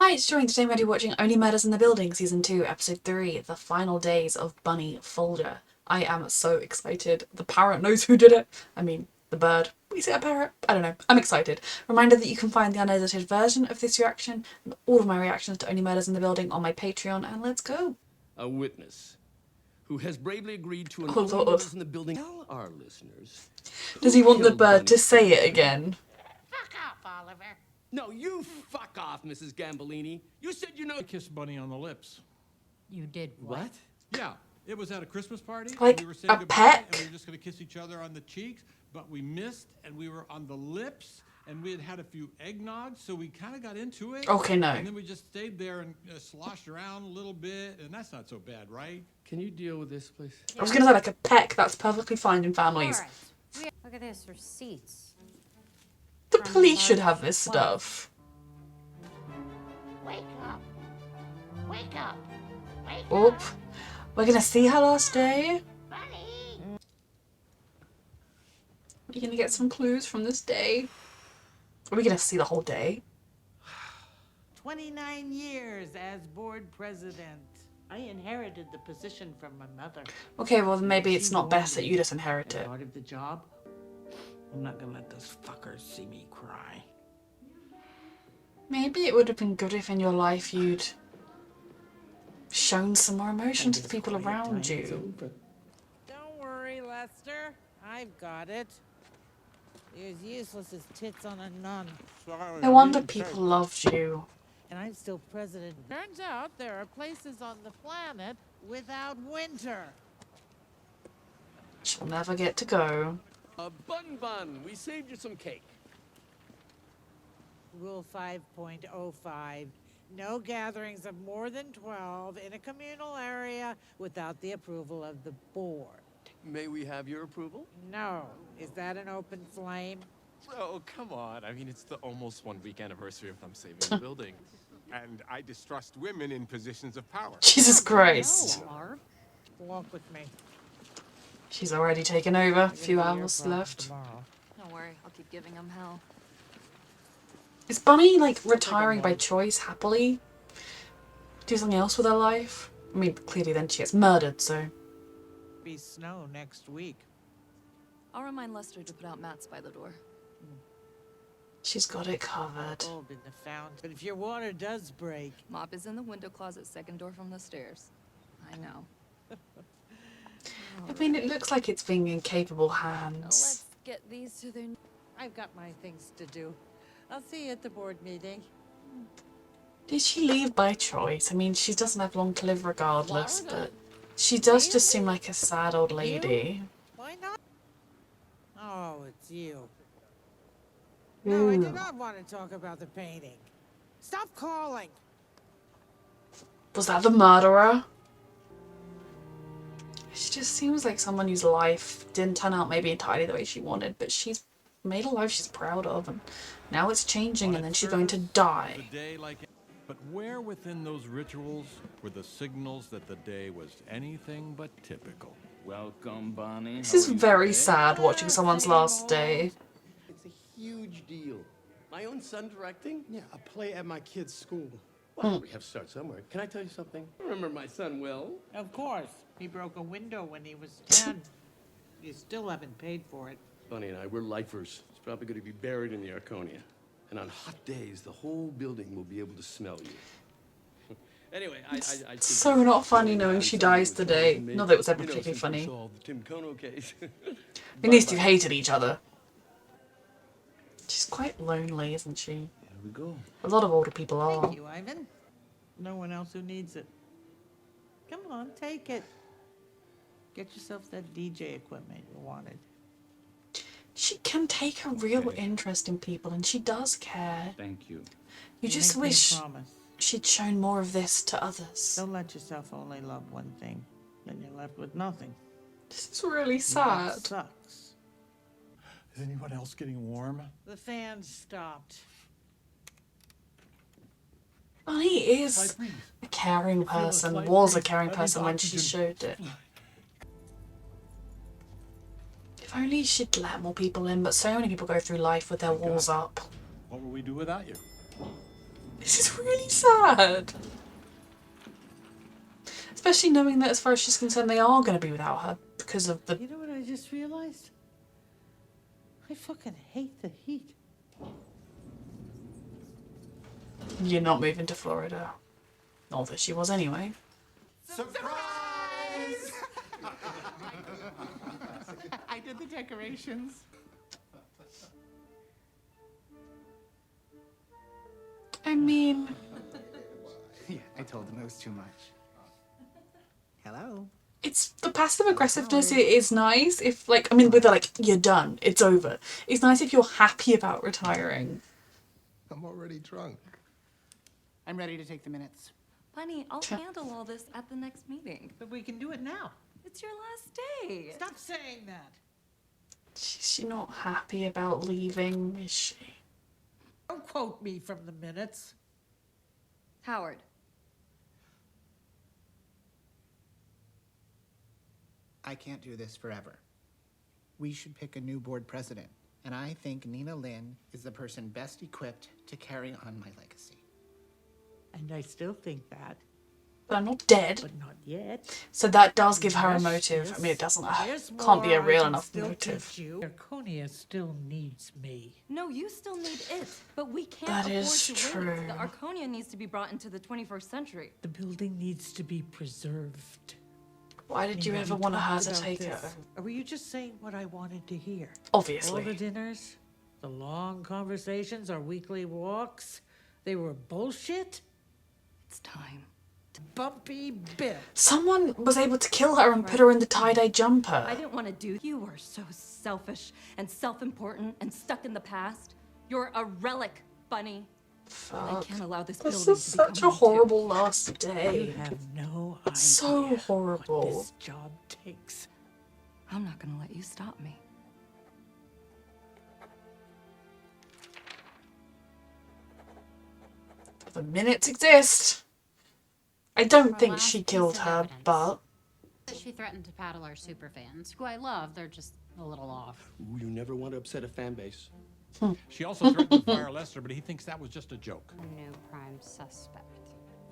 Hi, it's Joy. Today we're going to be watching Only Murders in the Building, Season 2, Episode 3, The Final Days of Bunny Folger. I am so excited. The parrot knows who did it. I mean, the bird. Is it a parrot? I don't know. I'm excited. Reminder that you can find the unedited version of this reaction and all of my reactions to Only Murders in the Building on my Patreon, and let's go. A witness who has bravely agreed to an Oh, Only Lord. Murders in the Building. Tell our listeners. Does he want the bird to say it again? Fuck off, Oliver. No, you fuck off, Mrs. Gambolini. You said you know. I kissed Bunny on the lips. You did what? Yeah, it was at a Christmas party. Like we were saying a goodbye, peck? and we were just going to kiss each other on the cheeks, but we missed, and we were on the lips, and we had had a few eggnogs, so we kind of got into it. Okay, no. And then we just stayed there and sloshed around a little bit, and that's not so bad, right? Can you deal with this, please? I was going to say like a peck. That's perfectly fine in families. All right. Look at this, receipts. The police should have this stuff. Wake up. Wake up. Wake Oop. up. We're going to see her last day. Bunny. Are you going to get some clues from this day? Are we going to see the whole day? 29 years as board president. I inherited the position from my mother. Okay, well then maybe it's not best that you just inherit it. Part of the job. I'm not gonna let those fuckers see me cry. Maybe it would have been good if in your life you'd shown some more emotion to the people around you. Don't worry, Lester. I've got it. You're as useless as tits on a nun. No wonder people loved you. And I'm still president. Turns out there are places on the planet without winter. She'll never get to go. Bun, we saved you some cake. Rule 5.05. No gatherings of more than 12 in a communal area without the approval of the board. May we have your approval? No. Is that an open flame? Oh, come on. I mean, it's the almost 1 week anniversary of them saving the building. And I distrust women in positions of power. Jesus Christ. No, Marv. Walk with me. She's already taken over. A few It'll be your hours problem left. tomorrow. Don't worry, I'll keep giving them hell. Is Bunny like retiring by choice happily? Do something else with her life? I mean, clearly then she gets murdered, so. Be snow next week. I'll remind Lester to put out mats by the door. She's got it covered. Bulb in the fountain. But if your water does break, Mop is in the window closet, second door from the stairs. I know. I mean, it looks like it's being in capable Now hands. let's get these to their... I've got my things to do. I'll see you at the board meeting. Did she leave by choice? I mean, she doesn't have long to live regardless, but she does just seem like a sad old lady. Why not? Oh, it's you. No, I do Ooh. not want to talk about the painting. Stop calling. Was that the murderer? She just seems like someone whose life didn't turn out maybe entirely the way she wanted, but she's made a life she's proud of, and now it's changing, and then she's going to die. The day like, but where within those rituals were the signals that the day was anything but typical? Welcome, Bonnie. This is very sad, watching someone's last day. It's a huge deal. My own son directing? Yeah, a play at my kid's school. Well, we have to start somewhere. Can I tell you something? I remember my son well. Of course. He broke a window when he was 10. You still haven't paid for it. Bunny and I, we're lifers. It's probably going to be buried in the Arconia. And on hot days, the whole building will be able to smell you. Anyway, I It's so not funny knowing she dies today. Not that it was ever particularly funny. Solved the Tim Kono case. At least you've hated each other. She's quite lonely, isn't she? Here we go. A lot of older people are. Thank you, Ivan. No one else who needs it. Come on, take it. Get yourself that DJ equipment you wanted. She can take a real interest in people, and she does care. Thank you. You just make me a wish promise. she'd shown more of this to others. Don't let yourself only love one thing. Then you're left with nothing. This is really That sad. sucks. Is anyone else getting warm? The fan stopped. Bunny is a caring person, was a caring person when she showed it. If only she'd let more people in, but so many people go through life with their walls up. What would we do without you? This is really sad. Especially knowing that as far as she's concerned, they are going to be without her because of the... You know what I just realized? I fucking hate the heat. You're not moving to Florida. Not that she was anyway. Surprise! I did the decorations. I mean, Yeah, I told him it was too much. Hello? it's the passive aggressiveness is nice if, like, I mean, with the, like, you're done, it's over. It's nice if you're happy about retiring. I'm already drunk. I'm ready to take the minutes. Bunny, I'll handle all this at the next meeting. But we can do it now. It's your last day. Stop saying that. She's not happy about leaving, is she? Don't quote me from the minutes. Howard. I can't do this forever. We should pick a new board president, and I think Nina Lynn is the person best equipped to carry on my legacy. And I still think that, But I'm not dead. but not yet. So that does give her a Yes, motive. yes. I mean, it doesn't. There's Can't be a more I real can enough still motive. teach you. Arconia still needs me. No, you still need it, but we can't That afford is to true. wait. The Arconia needs to be brought into the 21st century. The building needs to be preserved. Why did you Nina, ever we want her talked to about take this. it? Or were you just saying what I wanted to hear? All the Obviously. dinners, the long conversations, our weekly walks, they were bullshit? It's time. Bumpy bit. Someone was able to kill her and put her in the tie-dye I jumper. didn't want to do. You are so selfish and self-important and stuck in the past. You're a relic, Bunny. I Fuck. can't allow this This building is to become such a mine, too. horrible last You day. have no idea So horrible. what this job takes. I'm not gonna let you stop me. The minutes exist. I don't Our think last she piece killed of her, evidence. but She threatened to paddle our superfans, who I love. They're just a little off. Ooh, you never want to upset a fan base. She also threatened to fire Lester, but he thinks that was just a joke. A new prime suspect.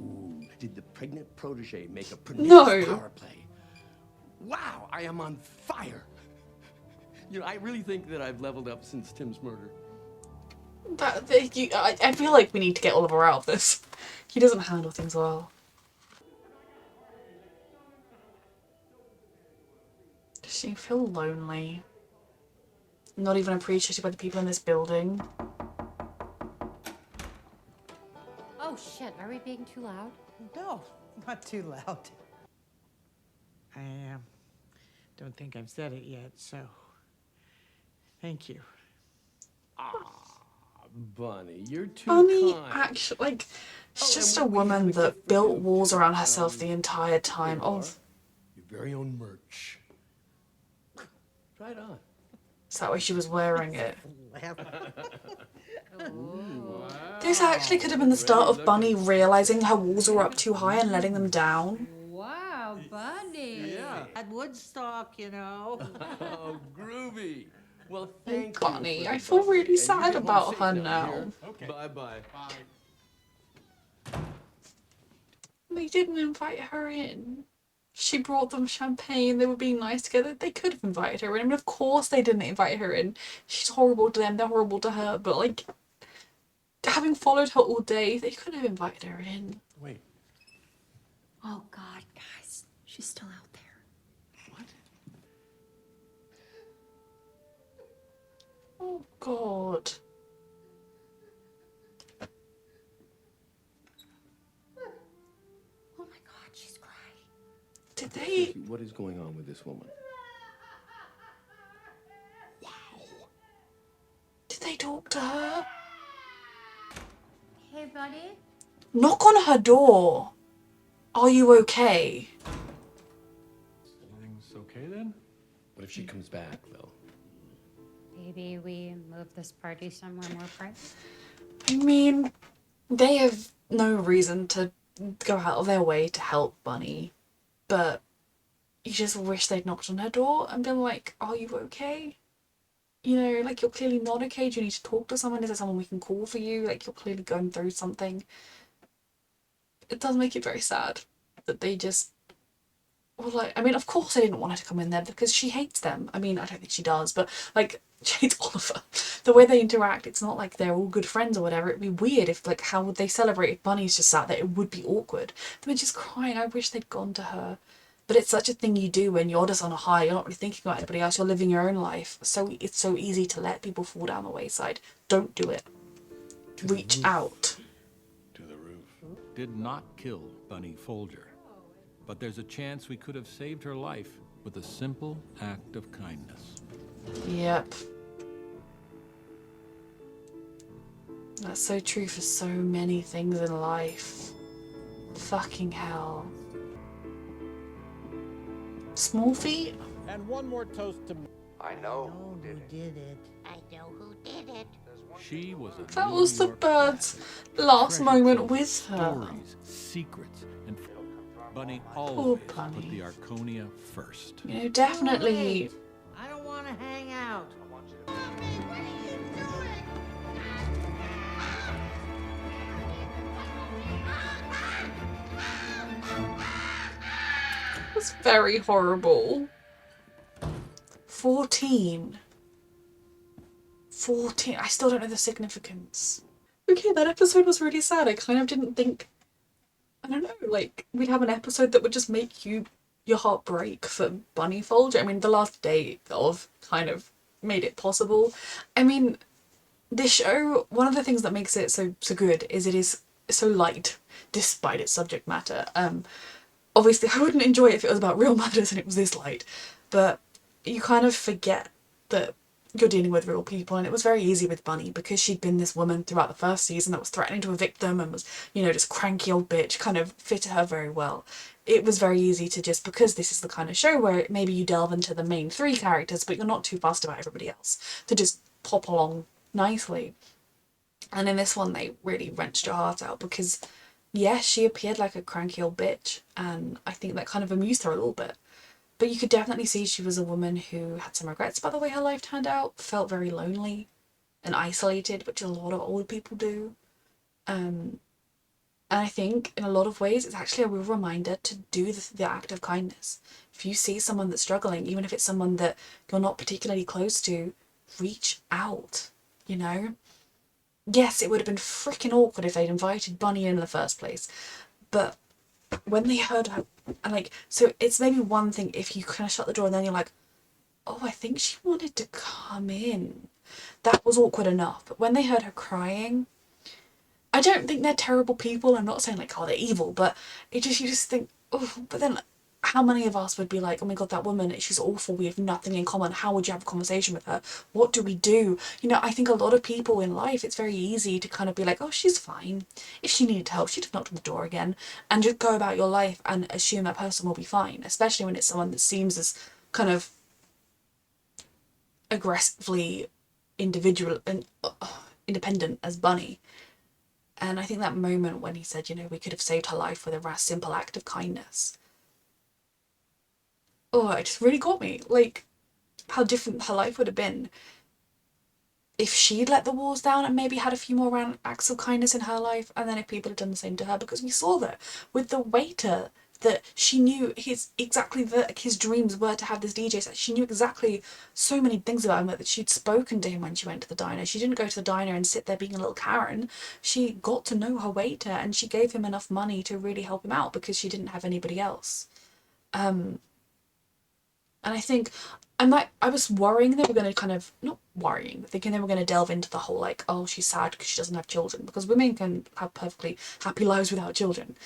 Ooh, did the pregnant protege make a No. pernicious power play? Wow, I am on fire. You know, I really think that I've leveled up since Tim's murder. I feel like we need to get Oliver out of this. He doesn't handle things well. Does she feel lonely? Not even appreciated by the people in this building? Oh shit, are we being too loud? No, not too loud. I don't think I've said it yet, so thank you. Bunny, you're too Bunny, kind. actually, like, she's Oh, just and a we have woman a that gift for built you, walls too. around herself the entire time. Here you Oh, are. Your very own merch. Try it on. is that why she was wearing it? Oh. This actually could have been the start of Bunny realizing her walls were up too high and letting them down. Wow, Bunny. Yeah. At Woodstock, you know. Oh, groovy. Well, thank you. Bunny, for I the feel buffet. really And you sad get home about safe her now, now. dear. Okay. Bye-bye. Bye. They didn't invite her in. She brought them champagne, they were being nice together. They could have invited her in. I mean, of course they didn't invite her in. She's horrible to them, they're horrible to her, but like, having followed her all day, they could have invited her in. Wait. Oh God, guys, she's still out there. What? Oh, God. Oh my God, she's crying. Did they? What is going on with this woman? Did they talk to her? Hey, buddy. Knock on her door. Are you okay? Everything's okay then? What if she comes back, though? Maybe we move this party somewhere more private. I mean, they have no reason to go out of their way to help Bunny, but you just wish they'd knocked on her door and been like, are you okay? you know, like you're clearly not okay. Do you need to talk to someone? Is there someone we can call for you? Like you're clearly going through something. It does make it very sad that they just, well, like, I mean, of course I didn't want her to come in there because she hates them. I mean, I don't think she does, but like, she hates Oliver. The way they interact, it's not like they're all good friends or whatever. It'd be weird if, like, how would they celebrate if Bunny's just sat there? It would be awkward. They were just crying. I wish they'd gone to her. But it's such a thing you do when you're just on a high. You're not really thinking about anybody else. You're living your own life. So it's so easy to let people fall down the wayside. Don't do it. Reach out. To the roof. Did not kill Bunny Folger, but there's a chance we could have saved her life with a simple act of kindness. Yep. That's so true for so many things in life. Fucking hell. Small feet? And one more toast to I know Oh, who did who it. did it? I know who did it. She was a That New was the York bird's badass. last Treasure moment trove with her. Stories, secrets, and Bunny always put Bunny. the Arconia first. You know, definitely. Wait, I don't want to hang out. It was very horrible. 14. 14. I still don't know the significance. Okay, that episode was really sad. I kind of didn't think, I don't know, like, we'd have an episode that would just make your heart break for Bunny Folger. I mean, the last day of kind of made it possible. I mean, this show, one of the things that makes it so good is it is so light, despite its subject matter. Obviously, I wouldn't enjoy it if it was about real murders and it was this light, but you kind of forget that you're dealing with real people, and it was very easy with Bunny because she'd been this woman throughout the first season that was threatening to evict them and was, you know, just cranky old bitch, kind of fitted her very well. It was very easy to just, because this is the kind of show where maybe you delve into the main three characters, but you're not too fussed about everybody else, to just pop along nicely. And in this one, they really wrenched your heart out because, yes, she appeared like a cranky old bitch, and I think that kind of amused her a little bit. But you could definitely see she was a woman who had some regrets about the way her life turned out, felt very lonely and isolated, which a lot of old people do. And I think in a lot of ways, it's actually a real reminder to do the act of kindness. If you see someone that's struggling, even if it's someone that you're not particularly close to, reach out, you know? Yes, it would have been freaking awkward if they'd invited Bunny in the first place, but when they heard her, and like, so it's maybe one thing if you kind of shut the door and then you're like, oh, I think she wanted to come in. That was awkward enough. But when they heard her crying, I don't think they're terrible people. I'm not saying like, oh, they're evil, but you just think, oh, but then how many of us would be like, oh my god, that woman, she's awful, we have nothing in common, how would you have a conversation with her, what do we do? You know, I think a lot of people in life, it's very easy to kind of be like, oh, she's fine, if she needed help she'd have knocked on the door again, and just go about your life and assume that person will be fine, especially when it's someone that seems as kind of aggressively individual and independent as Bunny. And I think that moment when he said, you know, we could have saved her life with a simple act of kindness, oh, it just really got me. Like, how different her life would have been if she'd let the walls down and maybe had a few more acts of kindness in her life, and then if people had done the same to her, because we saw that with the waiter, that she knew his dreams were to have this DJ set. She knew exactly so many things about him, that she'd spoken to him when she went to the diner. She didn't go to the diner and sit there being a little Karen. She got to know her waiter, and she gave him enough money to really help him out because she didn't have anybody else. And I think I was worrying they were going to kind of, not worrying, thinking they were going to delve into the whole like, oh, she's sad because she doesn't have children, because women can have perfectly happy lives without children.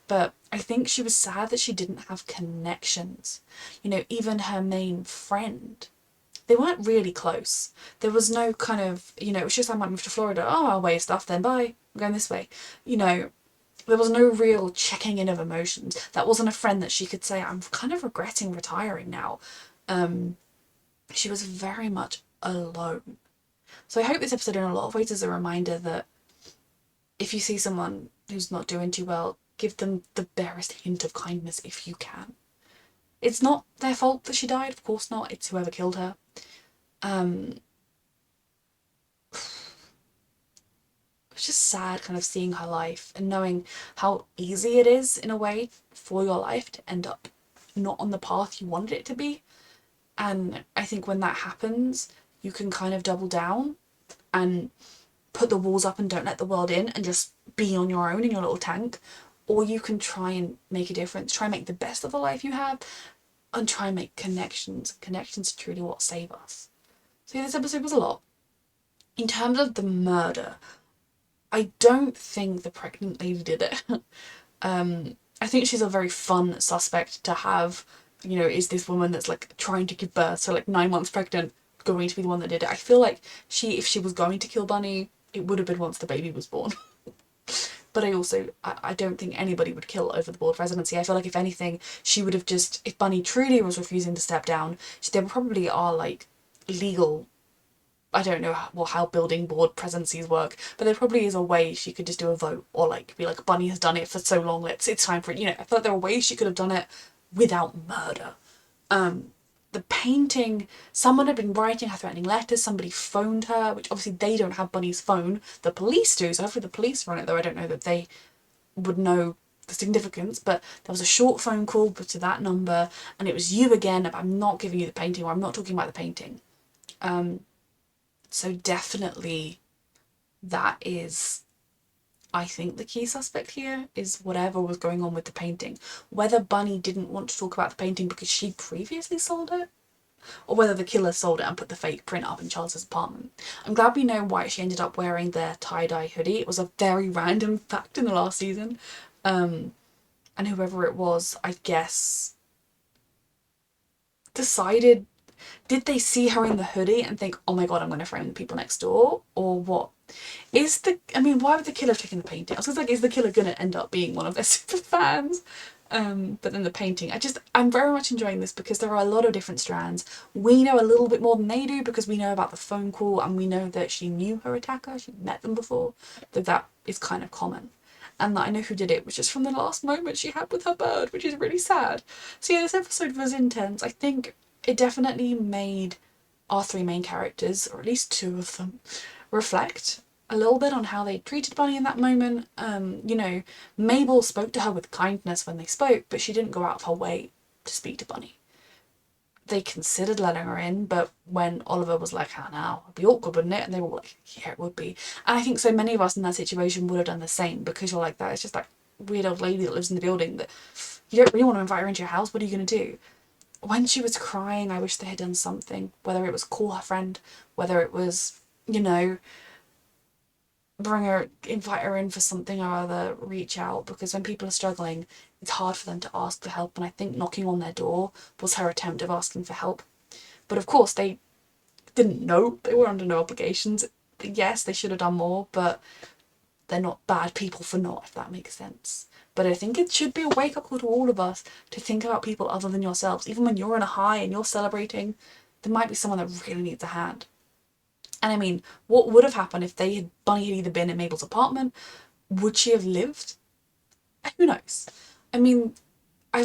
But I think she was sad that she didn't have connections. You know, even her main friend, they weren't really close. There was no kind of, you know, it was just, I might move to Florida. Oh, I'll weigh your stuff then, bye. I'm going this way. You know, there was no real checking in of emotions. That wasn't a friend that she could say, I'm kind of regretting retiring now. She was very much alone. So I hope this episode in a lot of ways is a reminder that if you see someone who's not doing too well, give them the barest hint of kindness if you can. It's not their fault that she died, of course not. It's whoever killed her. it's just sad kind of seeing her life and knowing how easy it is in a way for your life to end up not on the path you wanted it to be. And I think when that happens, you can kind of double down and put the walls up and don't let the world in and just be on your own in your little tank. Or you can try and make a difference, try and make the best of the life you have, and try and make connections. Connections are truly what save us. So yeah, this episode was a lot. In terms of the murder, I don't think the pregnant lady did it. I think she's a very fun suspect to have. You know, is this woman that's like trying to give birth, so like 9 months pregnant, going to be the one that did it? I feel like if she was going to kill Bunny, it would have been once the baby was born. But I don't think anybody would kill over the board presidency. I feel like if anything, she would have just, if Bunny truly was refusing to step down, there probably are like legal, I don't know how building board presidencies work, but there probably is a way she could just do a vote or like be like, Bunny has done it for so long, it's time for it. You know, I feel like there are ways she could have done it without murder. The painting, someone had been writing her threatening letters, somebody phoned her, which obviously they don't have Bunny's phone. The police do, so hopefully the police are on it, though I don't know that they would know the significance, but there was a short phone call to that number, and it was you again. I'm not giving you the painting, or I'm not talking about the painting. So definitely that is, I think, the key suspect here is whatever was going on with the painting. Whether Bunny didn't want to talk about the painting because she previously sold it, or whether the killer sold it and put the fake print up in Charles's apartment. I'm glad we know why she ended up wearing the tie-dye hoodie. It was a very random fact in the last season. And whoever it was, I guess, decided, did they see her in the hoodie and think, oh my god, I'm going to frame the people next door? Or what? Why would the killer have taken the painting? I was like, is the killer going to end up being one of their super fans? But then the painting, I'm very much enjoying this because there are a lot of different strands. We know a little bit more than they do because we know about the phone call and we know that she knew her attacker, she'd met them before, though that is kind of common. And that I know who did it, which is from the last moment she had with her bird, which is really sad. So yeah, this episode was intense. I think it definitely made our three main characters, or at least two of them, reflect a little bit on how they treated Bunny in that moment. Mabel spoke to her with kindness when they spoke, but she didn't go out of her way to speak to Bunny. They considered letting her in, but when Oliver was like, oh, now it'd be awkward, wouldn't it? And they were like, yeah, it would be. And I think so many of us in that situation would have done the same, because you're like, that it's just that weird old lady that lives in the building that you don't really want to invite her into your house. What are you going to do? When she was crying, I wish they had done something, whether it was call her friend, whether it was, invite her in for something or other, reach out, because when people are struggling, it's hard for them to ask for help, and I think knocking on their door was her attempt of asking for help. But of course, they didn't know, they were under no obligations. Yes, they should have done more, but they're not bad people for not, if that makes sense. But I think it should be a wake-up call to all of us to think about people other than yourselves. Even when you're in a high and you're celebrating, there might be someone that really needs a hand. And I mean, what would have happened if Bunny had either been in Mabel's apartment? Would she have lived? Who knows? I mean, I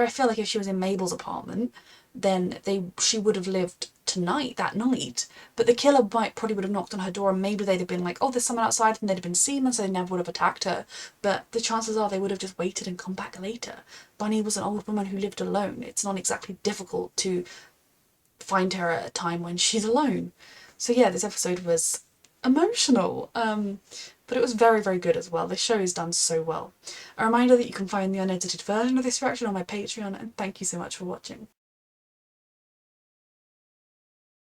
feel like if she was in Mabel's apartment, then she would have lived that night. But the killer probably would have knocked on her door, and maybe they'd have been like, oh, there's someone outside, and they'd have been seen, and so they never would have attacked her. But the chances are they would have just waited and come back later. Bunny was an old woman who lived alone. It's not exactly difficult to find her at a time when she's alone. So yeah, this episode was emotional, but it was very, very good as well. This show is done so well. A reminder that you can find the unedited version of this reaction on my Patreon, and thank you so much for watching.